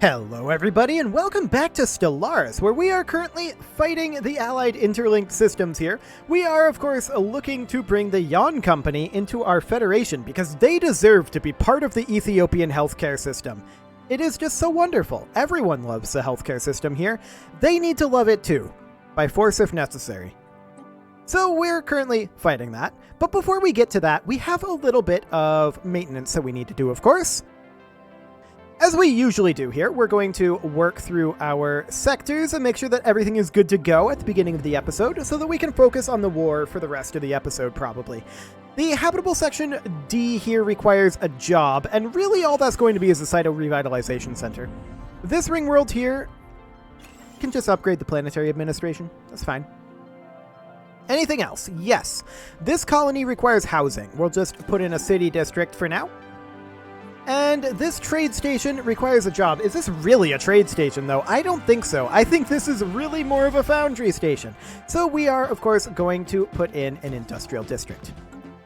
Hello everybody and welcome back to Stellaris, where we are currently fighting the allied interlinked systems here. We are of course looking to bring the Yon Company into our federation because they deserve to be part of the Ethiopian healthcare system. It is just so wonderful. Everyone loves the healthcare system here. They need to love it too, by force if necessary. So we're currently fighting that, but before we get to that, we have a little bit of maintenance that we need to do, of course. As we usually do here, we're going to work through our sectors and make sure that everything is good to go at the beginning of the episode so that we can focus on the war for the rest of the episode, probably. The habitable section D here requires a job, and really all that's going to be is a Cyto Revitalization Center. This ring world here can just upgrade the planetary administration. That's fine. Anything else? Yes. This colony requires housing. We'll just put in a city district for now. And this trade station requires a job. Is this really a trade station, though? I don't think so. I think this is really more of a foundry station. So we are, of course, going to put in an industrial district.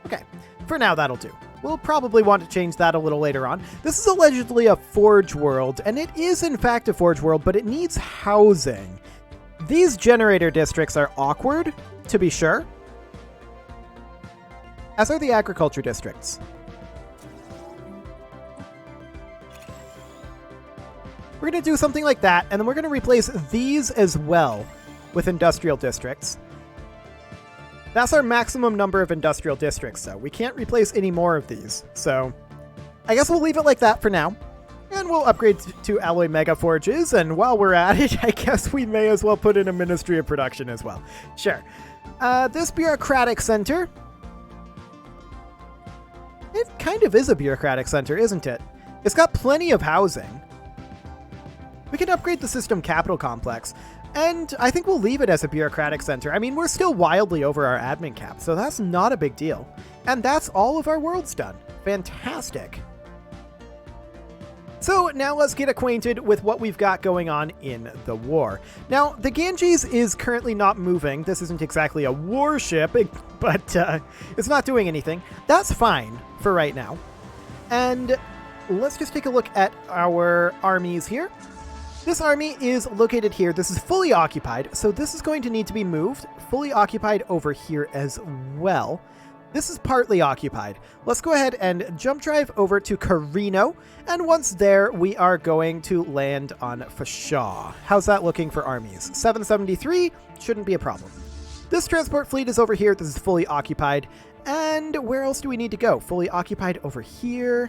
Okay, for now that'll do. We'll probably want to change that a little later on. This is allegedly a forge world, and it is in fact a forge world, but it needs housing. These generator districts are awkward, to be sure, as are the agriculture districts. We're going to do something like that, and then we're going to replace these as well with industrial districts. That's our maximum number of industrial districts, so we can't replace any more of these. So I guess we'll leave it like that for now, and we'll upgrade to alloy mega forges, and while we're at it, I guess we may as well put in a Ministry of Production as well. Sure. This bureaucratic center, it kind of is a bureaucratic center, isn't it? It's got plenty of housing. We can upgrade the system capital complex, and I think we'll leave it as a bureaucratic center. I mean, we're still wildly over our admin cap, so that's not a big deal. And that's all of our worlds done. Fantastic. So now let's get acquainted with what we've got going on in the war. Now, the Ganges is currently not moving. This isn't exactly a warship, but it's not doing anything. That's fine for right now. And let's just take a look at our armies here. This army is located here. This is fully occupied, so this is going to need to be moved. Fully occupied over here as well. This is partly occupied. Let's go ahead and jump drive over to Carino, and once there, we are going to land on Fashaw. How's that looking for armies? 773 shouldn't be a problem. This transport fleet is over here. This is fully occupied. And where else do we need to go? Fully occupied over here.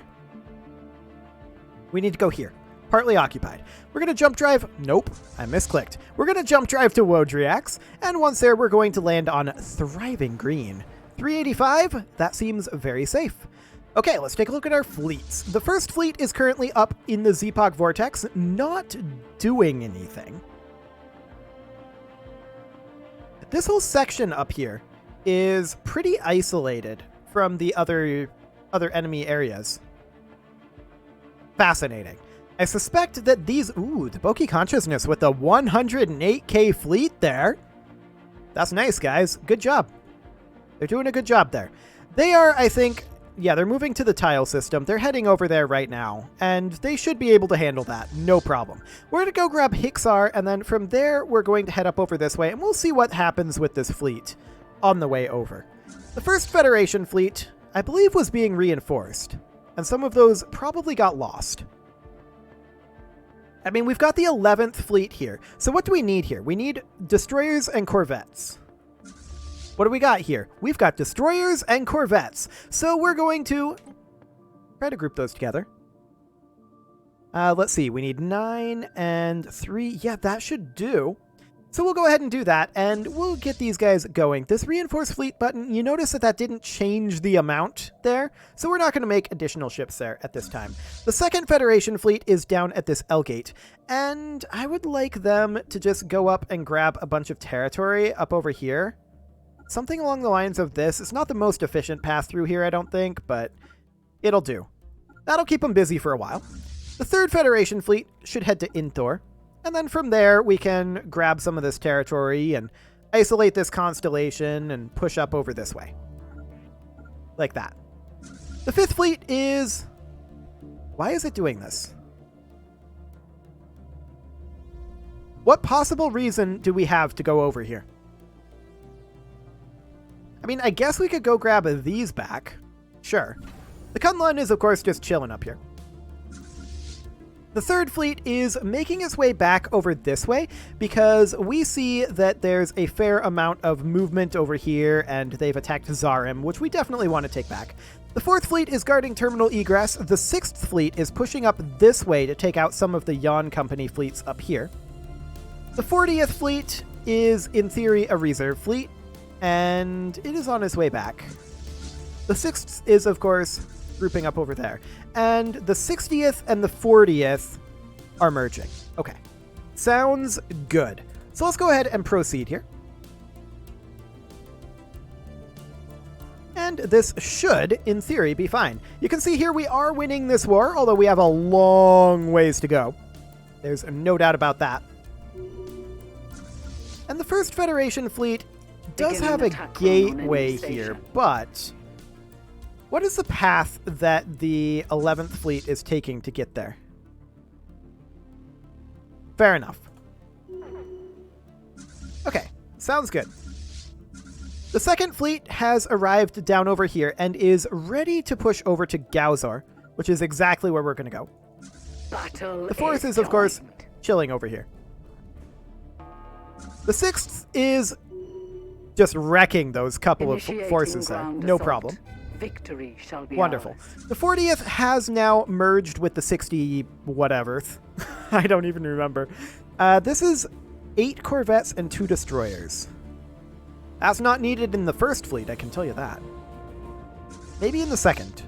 We need to go here. Partly occupied. We're going to jump drive. Nope, I misclicked. We're going to jump drive to Wodriax, and once there, we're going to land on Thriving Green. 385, that seems very safe. Okay, let's take a look at our fleets. The first fleet is currently up in the Zepok Vortex, not doing anything. This whole section up here is pretty isolated from the other enemy areas. Fascinating. I suspect that these... Ooh, the Boki Consciousness with the 108k fleet there. That's nice, guys. Good job. They're doing a good job there. They are, I think... Yeah, they're moving to the tile system. They're heading over there right now, and they should be able to handle that. No problem. We're going to go grab Hixar, and then from there, we're going to head up over this way, and we'll see what happens with this fleet on the way over. The first Federation fleet, I believe, was being reinforced, and some of those probably got lost. I mean, we've got the 11th fleet here. So what do we need here? We need destroyers and corvettes. What do we got here? We've got destroyers and corvettes. So we're going to try to group those together. Let's see. We need 9 and 3. Yeah, that should do. So we'll go ahead and do that, and we'll get these guys going. This reinforce fleet button, you notice that that didn't change the amount there, so we're not going to make additional ships there at this time. The second Federation fleet is down at this L gate, and I would like them to just go up and grab a bunch of territory up over here. Something along the lines of this. It's not the most efficient path through here, I don't think, but it'll do. That'll keep them busy for a while. The third Federation fleet should head to Inthor. And then from there, we can grab some of this territory and isolate this constellation and push up over this way. Like that. The fifth fleet is... Why is it doing this? What possible reason do we have to go over here? I mean, I guess we could go grab these back. Sure. The Kunlun is, of course, just chilling up here. The third fleet is making its way back over this way because we see that there's a fair amount of movement over here and they've attacked Zarim, which we definitely want to take back. The fourth fleet is guarding terminal egress. The sixth fleet is pushing up this way to take out some of the Yon Company fleets up here. The 40th fleet is, in theory, a reserve fleet, and it is on its way back. The 6th is, of course, grouping up over there. And the 60th and the 40th are merging. Okay. Sounds good. So let's go ahead and proceed here. And this should, in theory, be fine. You can see here we are winning this war, although we have a long ways to go. There's no doubt about that. And the First Federation fleet does have a gateway here, but what is the path that the 11th fleet is taking to get there? Fair enough. Okay, sounds good. The second fleet has arrived down over here and is ready to push over to Gauzor, which is exactly where we're going to go. The fourth is, of course, chilling over here. The sixth is just wrecking those couple of forces there. No problem. Victory shall be wonderful. ours. The 40th has now merged with the 60 whatever. I don't even remember. This is 8 corvettes and 2 destroyers. That's not needed in the first fleet, I can tell you that. Maybe in the second.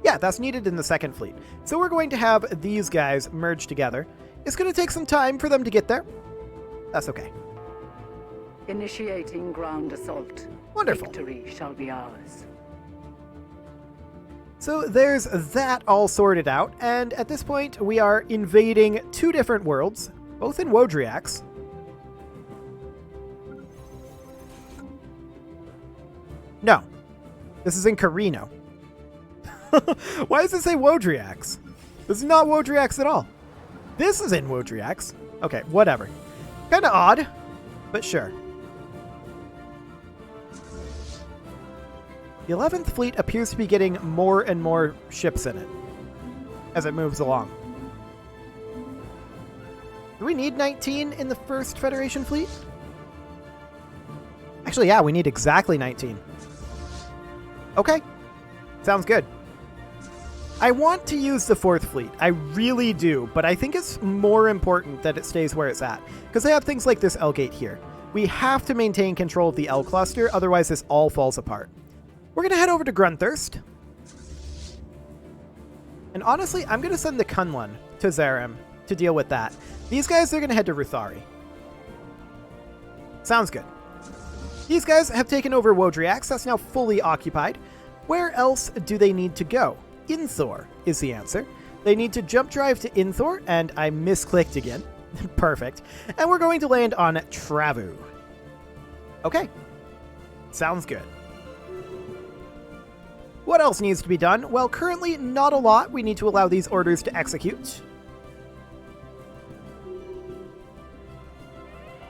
Yeah, that's needed in the second fleet. So we're going to have these guys merge together. It's going to take some time for them to get there. That's okay. Initiating ground assault. Wonderful. Victory shall be ours. So there's that all sorted out, and at this point we are invading 2 different worlds, both in Wodriax. No, this is in Carino. Why does it say Wodriax? This is not Wodriax at all. This is in Wodriax. Okay, whatever. Kind of odd, but sure. The 11th fleet appears to be getting more and more ships in it as it moves along. Do we need 19 in the First Federation fleet? Actually, yeah, we need exactly 19. Okay, sounds good. I want to use the 4th fleet. I really do, but I think it's more important that it stays where it's at, because they have things like this L gate here. We have to maintain control of the L cluster, otherwise this all falls apart. We're going to head over to Grunthurst. And honestly, I'm going to send the Kunlun to Zarim to deal with that. These guys are going to head to Ruthari. Sounds good. These guys have taken over Wodriax. That's now fully occupied. Where else do they need to go? Inthor is the answer. They need to jump drive to Inthor, and I misclicked again. Perfect. And we're going to land on Travu. Okay. Sounds good. What else needs to be done? Well, currently not a lot. We need to allow these orders to execute.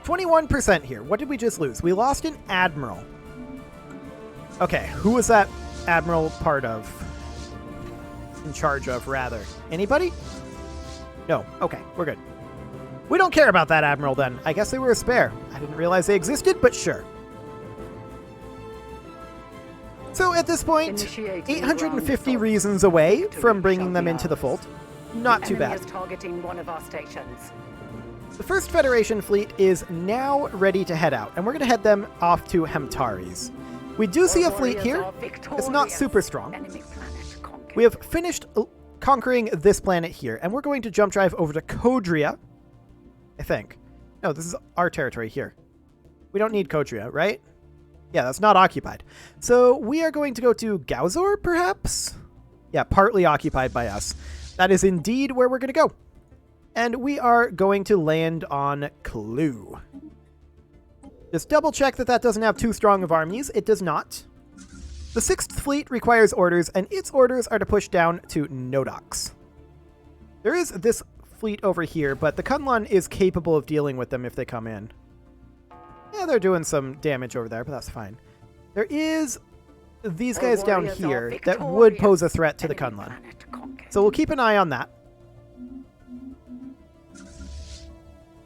21% here. What did we just lose? We lost an admiral. Okay, who was that admiral part of? In charge of, rather. Anybody? No. Okay, we're good. We don't care about that admiral then. I guess they were a spare. I didn't realize they existed, but sure. So at this point, 850 reasons away from bringing them into the fold. Not too bad. Targeting one of our stations. The First Federation fleet is now ready to head out, and we're going to head them off to Hemtaris. We do see a fleet here. It's not super strong. We have finished conquering this planet here, and we're going to jump drive over to Kodria, I think. No, this is our territory here. We don't need Kodria, right? Yeah, that's not occupied. So we are going to go to Gauzor, perhaps? Yeah, partly occupied by us. That is indeed where we're going to go. And we are going to land on Clue. Just double check that that doesn't have too strong of armies. It does not. The 6th fleet requires orders, and its orders are to push down to Nodox. There is this fleet over here, but the Kunlun is capable of dealing with them if they come in. Yeah, they're doing some damage over there, but that's fine. There is these guys down here that would pose a threat to the Kunlun. So we'll keep an eye on that.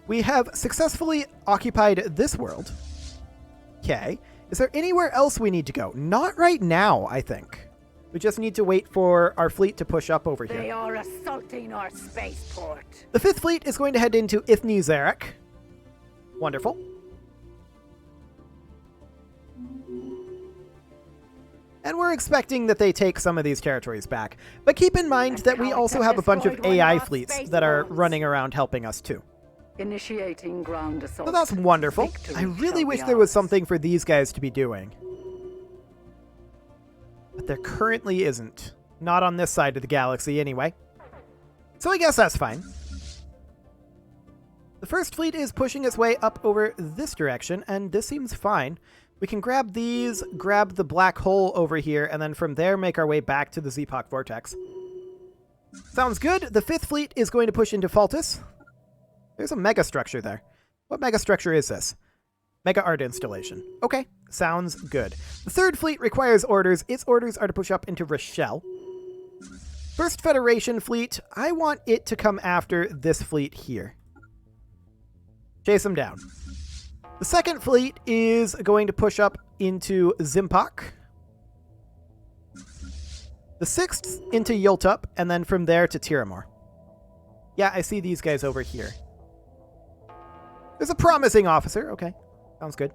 We have successfully occupied this world. Okay. Is there anywhere else we need to go? Not right now, I think. We just need to wait for our fleet to push up over here. They are assaulting our spaceport. The 5th Fleet is going to head into Ithni-Zarek. Wonderful. And we're expecting that they take some of these territories back. But keep in mind that we also have a bunch of AI fleets that are running around helping us too. Initiating ground assault. So that's wonderful. I really wish there was something for these guys to be doing. But there currently isn't. Not on this side of the galaxy, anyway. So I guess that's fine. The 1st Fleet is pushing its way up over this direction, and this seems fine. We can grab these, grab the black hole over here, and then from there make our way back to the Zeepak Vortex. Sounds good. The 5th Fleet is going to push into Faltus. There's a mega structure there. What mega structure is this? Mega art installation. Okay, sounds good. The 3rd Fleet requires orders. Its orders are to push up into Rochelle. 1st Federation Fleet, I want it to come after this fleet here. Chase them down. The 2nd Fleet is going to push up into Zimpak. The 6th into Yultup, and then from there to Tiramor. Yeah, I see these guys over here. There's a promising officer. Okay, sounds good.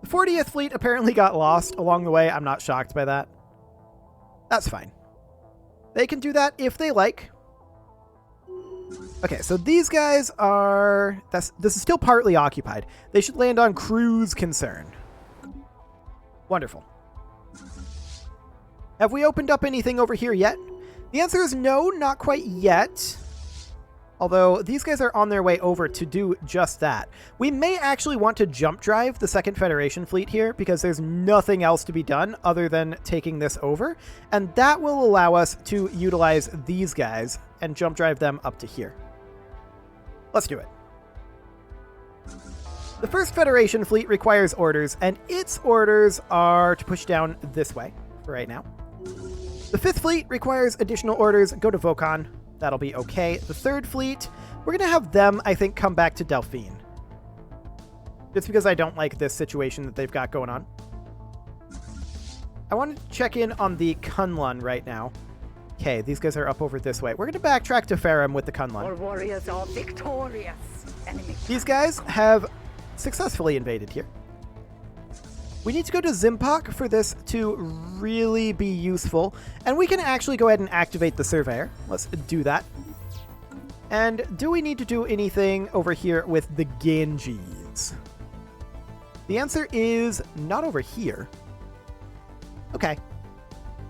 The 40th Fleet apparently got lost along the way. I'm not shocked by that. That's fine. They can do that if they like. Okay, so these guys are... This is still partly occupied. They should land on cruise concern. Wonderful. Have we opened up anything over here yet? The answer is no, not quite yet. Although these guys are on their way over to do just that. We may actually want to jump drive the 2nd Federation Fleet here because there's nothing else to be done other than taking this over. And that will allow us to utilize these guys and jump drive them up to here. Let's do it. The 1st Federation Fleet requires orders, and its orders are to push down this way for right now. The 5th Fleet requires additional orders. Go to Vokon. That'll be okay. The 3rd Fleet, we're going to have them, I think, come back to Delphine. Just because I don't like this situation that they've got going on. I want to check in on the Kunlun right now. Okay, these guys are up over this way. We're going to backtrack to Ferrum with the Kunlun. Our warriors are victorious. Enemy. These guys have successfully invaded here. We need to go to Zimpak for this to really be useful. And we can actually go ahead and activate the Surveyor. Let's do that. And do we need to do anything over here with the Ganges? The answer is not over here. Okay.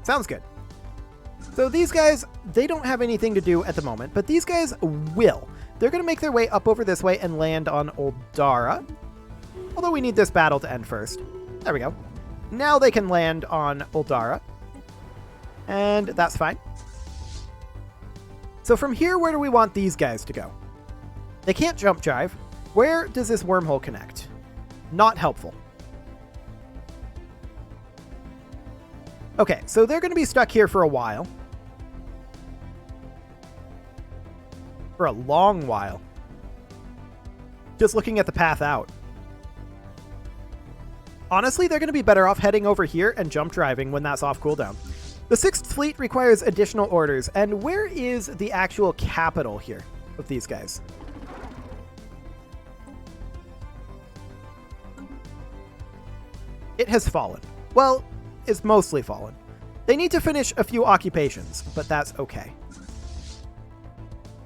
Sounds good. So these guys, they don't have anything to do at the moment, but these guys will. They're going to make their way up over this way and land on Oldara. Although we need this battle to end first. There we go. Now they can land on Oldara. And that's fine. So from here, where do we want these guys to go? They can't jump drive. Where does this wormhole connect? Not helpful. Okay, so they're going to be stuck here for a while. For a long while. Just looking at the path out. Honestly, they're going to be better off heading over here and jump driving when that's off cooldown. The 6th Fleet requires additional orders, and where is the actual capital here of these guys? It has fallen. Well, it's mostly fallen. They need to finish a few occupations, but that's okay.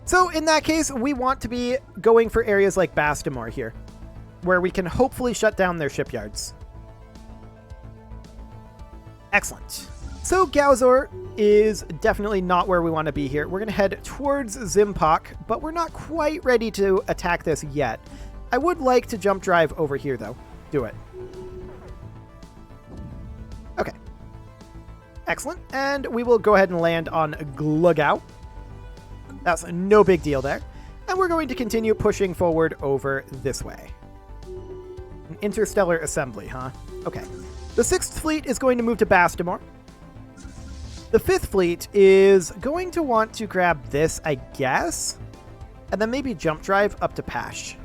So in that case, we want to be going for areas like Bastamore here, where we can hopefully shut down their shipyards. Excellent. So Gauzor is definitely not where we want to be here. We're going to head towards Zimpak, but we're not quite ready to attack this yet. I would like to jump drive over here, though. Do it. Okay. Excellent. And we will go ahead and land on Glugau. That's no big deal there. And we're going to continue pushing forward over this way. An interstellar assembly, huh? Okay. The 6th Fleet is going to move to Bastamore. The 5th Fleet is going to want to grab this, I guess. And then maybe jump drive up to Pash.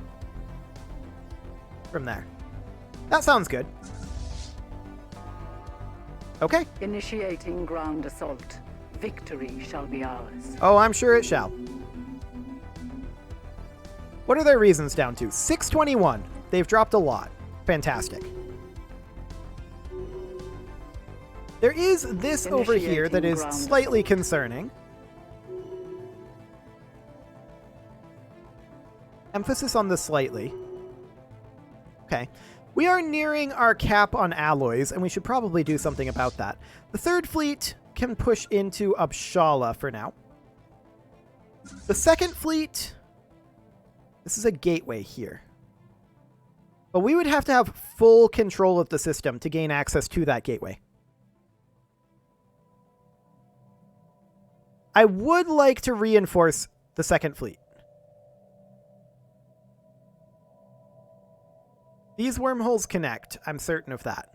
From there. That sounds good. Okay. Initiating ground assault. Victory shall be ours. Oh, I'm sure it shall. What are their reasons down to? 621. They've dropped a lot. Fantastic. There is this over here that is slightly concerning. Emphasis on the slightly. Okay. We are nearing our cap on alloys, and we should probably do something about that. The 3rd Fleet can push into Upshala for now. The 2nd Fleet... This is a gateway here. But we would have to have full control of the system to gain access to that gateway. I would like to reinforce the 2nd Fleet. These wormholes connect, I'm certain of that.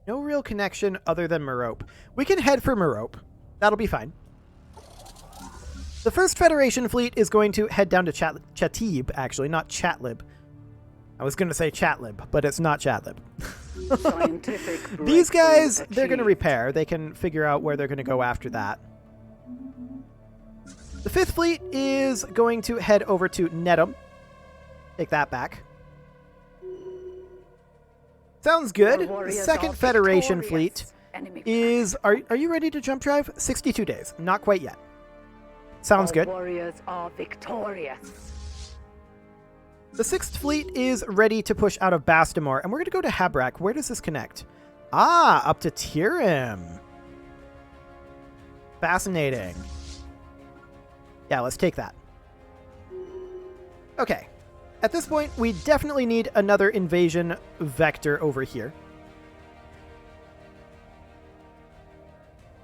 No real connection other than Merope. We can head for Merope. That'll be fine. The 1st Federation Fleet is going to head down to Chatib, actually, not Chatlib. I was going to say Chatlib, but it's not Chatlib. These guys, they're going to repair. They can figure out where they're going to go after that. The 5th Fleet is going to head over to Nedum. Take that back. Sounds good. The 2nd Federation Fleet is... Are you ready to jump drive? 62 days. Not quite yet. Sounds good. Warriors are victorious. The 6th Fleet is ready to push out of Bastamore, and we're going to go to Habrak. Where does this connect? Ah, up to Tyrim. Fascinating. Yeah, let's take that. Okay. At this point, we definitely need another invasion vector over here.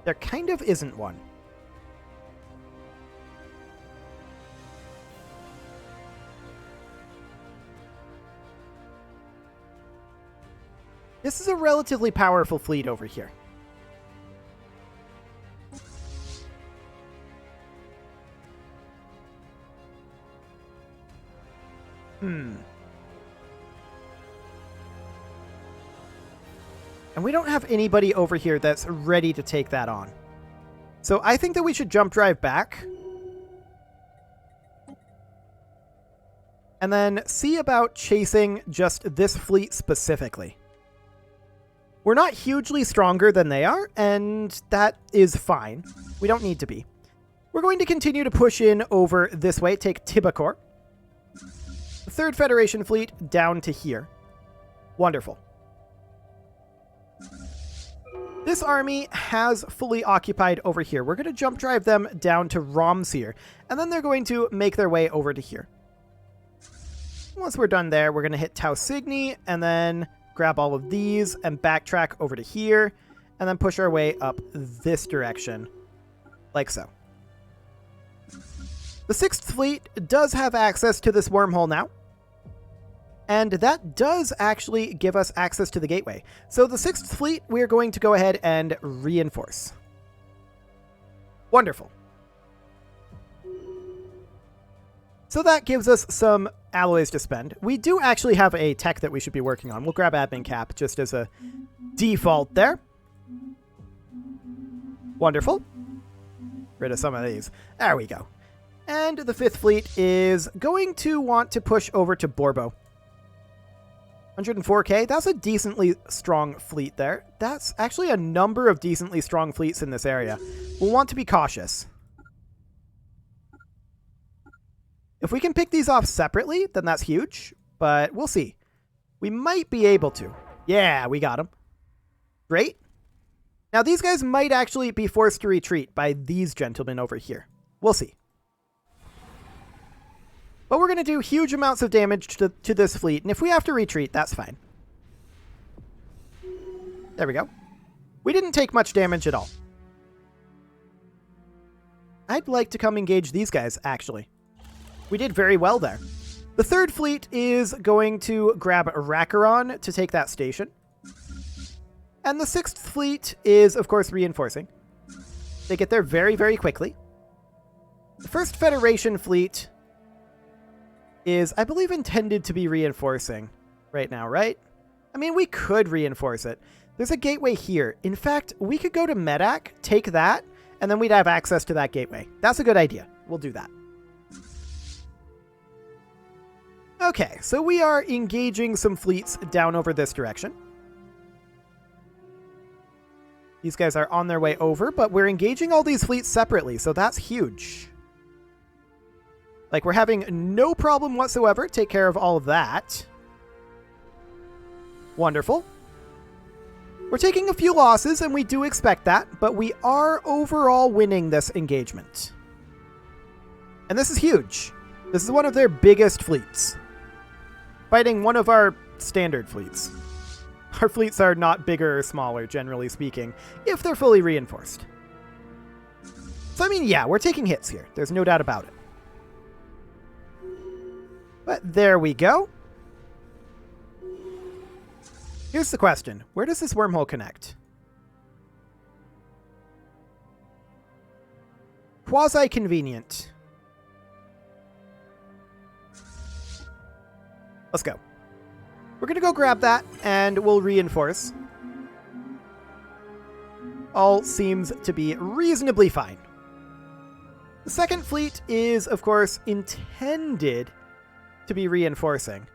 There kind of isn't one. This is a relatively powerful fleet over here. And we don't have anybody over here that's ready to take that on. So I think that we should jump drive back. And then see about chasing just this fleet specifically. We're not hugely stronger than they are, and that is fine. We don't need to be. We're going to continue to push in over this way, take Tibacor. The 3rd Federation Fleet down to here. Wonderful. This army has fully occupied over here. We're going to jump drive them down to Romsir, and then they're going to make their way over to here. Once we're done there, we're going to hit Tau Cygni, and then grab all of these and backtrack over to here, and then push our way up this direction, like so. The 6th Fleet does have access to this wormhole now, and that does actually give us access to the gateway. So the 6th Fleet, we're going to go ahead and reinforce. Wonderful. So that gives us some alloys to spend. We do actually have a tech that we should be working on. We'll grab admin cap just as a default there. Wonderful. Rid of some of these. There we go. And the 5th Fleet is going to want to push over to Borbo. 104k, that's a decently strong fleet there. That's actually a number of decently strong fleets in this area. We'll want to be cautious. If we can pick these off separately, then that's huge, but we'll see. We might be able to. Yeah, we got them. Great. Now, these guys might actually be forced to retreat by these gentlemen over here. We'll see. But we're going to do huge amounts of damage to this fleet, and if we have to retreat, that's fine. There we go. We didn't take much damage at all. I'd like to come engage these guys, actually. We did very well there. The third fleet is going to grab Rakaron to take that station. And the sixth fleet is, of course, reinforcing. They get there very, very quickly. The first Federation fleet is, I believe, intended to be reinforcing right now, right? I mean, we could reinforce it. There's a gateway here. In fact, we could go to Medak, take that, and then we'd have access to that gateway. That's a good idea. We'll do that. Okay, so we are engaging some fleets down over this direction. These guys are on their way over, but we're engaging all these fleets separately, so that's huge. Like, we're having no problem whatsoever. Take care of all of that. Wonderful. We're taking a few losses, and we do expect that, but we are overall winning this engagement. And this is huge. This is one of their biggest fleets. Fighting one of our standard fleets. Our fleets are not bigger or smaller, generally speaking, if they're fully reinforced. So, I mean, yeah, we're taking hits here. There's no doubt about it. But there we go. Here's the question. Where does this wormhole connect? Quasi-convenient. Let's go. We're going to go grab that, and we'll reinforce. All seems to be reasonably fine. The second fleet is, of course, intended to be reinforcing.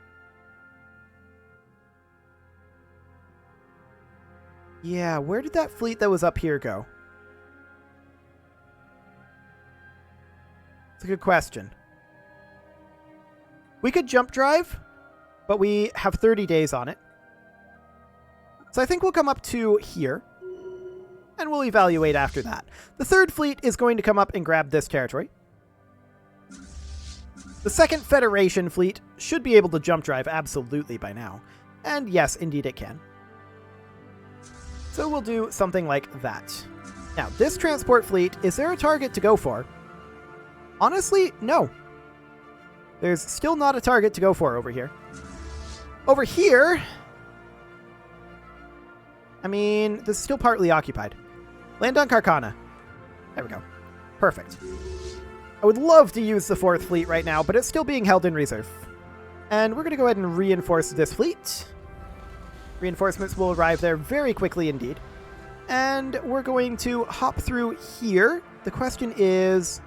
Yeah, where did that fleet that was up here go? It's a good question. We could jump drive, but we have 30 days on it. So I think we'll come up to here, and we'll evaluate after that. The third fleet is going to come up and grab this territory. The second Federation fleet should be able to jump drive absolutely by now. And yes, indeed it can. So we'll do something like that. Now, this transport fleet, is there a target to go for? Honestly, no. There's still not a target to go for over here. Over here, I mean, this is still partly occupied. Land on Carcana. There we go. Perfect. I would love to use the fourth fleet right now, but it's still being held in reserve. And we're going to go ahead and reinforce this fleet. Reinforcements will arrive there very quickly indeed. And we're going to hop through here. The question is,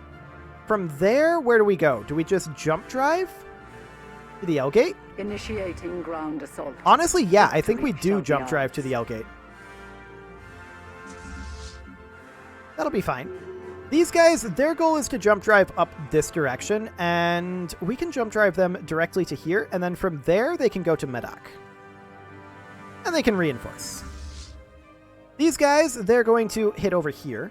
from there, where do we go? Do we just jump drive to the L gate? Initiating ground assault. Honestly, yeah, I think we do jump drive to the L gate. That'll be fine. These guys, their goal is to jump drive up this direction, and we can jump drive them directly to here, and then from there, they can go to Medak. And they can reinforce. These guys, they're going to hit over here.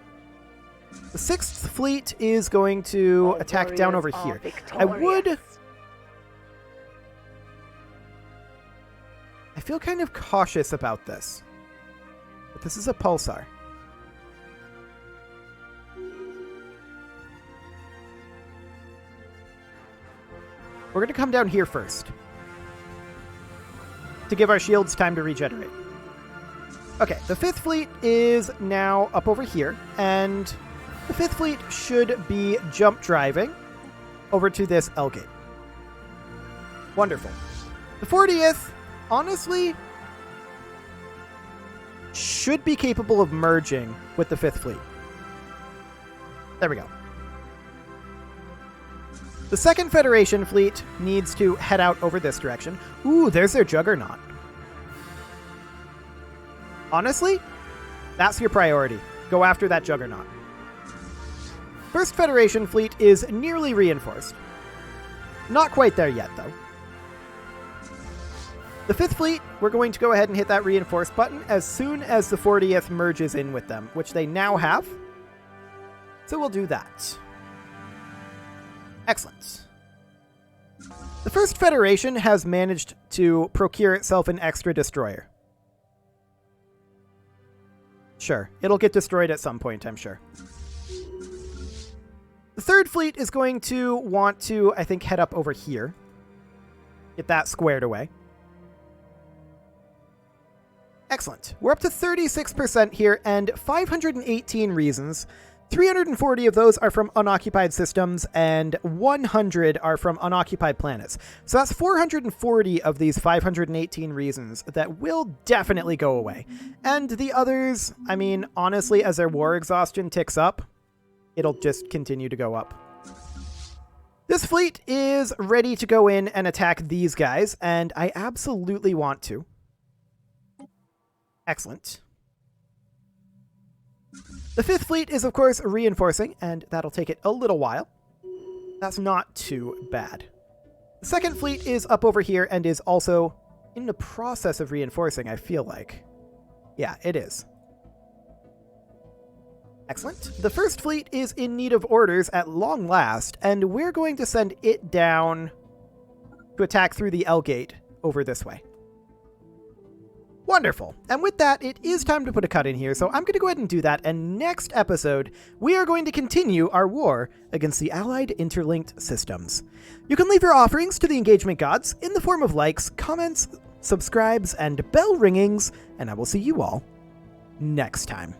The sixth fleet is going to attack down over here. I feel kind of cautious about this. But this is a pulsar. We're going to come down here first. To give our shields time to regenerate. Okay, the fifth fleet is now up over here. And the fifth fleet should be jump driving over to this L gate. Wonderful. The 40th, honestly, should be capable of merging with the fifth fleet. There we go. The second Federation fleet needs to head out over this direction. Ooh, there's their Juggernaut. Honestly, that's your priority. Go after that Juggernaut. First Federation fleet is nearly reinforced. Not quite there yet, though. The fifth fleet, we're going to go ahead and hit that reinforce button as soon as the 40th merges in with them, which they now have. So we'll do that. Excellent. The first Federation has managed to procure itself an extra destroyer. Sure. It'll get destroyed at some point, I'm sure. The third fleet is going to want to, I think, head up over here. Get that squared away. Excellent. We're up to 36% here, and 518 reasons. 340 of those are from unoccupied systems, and 100 are from unoccupied planets. So that's 440 of these 518 reasons that will definitely go away. And the others, I mean, honestly, as their war exhaustion ticks up, it'll just continue to go up. This fleet is ready to go in and attack these guys, and I absolutely want to. Excellent. The fifth fleet is, of course, reinforcing, and that'll take it a little while. That's not too bad. The second fleet is up over here and is also in the process of reinforcing, I feel like. Yeah, it is. Excellent. The first fleet is in need of orders at long last, and we're going to send it down to attack through the L gate over this way. Wonderful. And with that, it is time to put a cut in here, so I'm going to go ahead and do that, and next episode, we are going to continue our war against the Allied interlinked systems. You can leave your offerings to the engagement gods in the form of likes, comments, subscribes, and bell ringings, and I will see you all next time.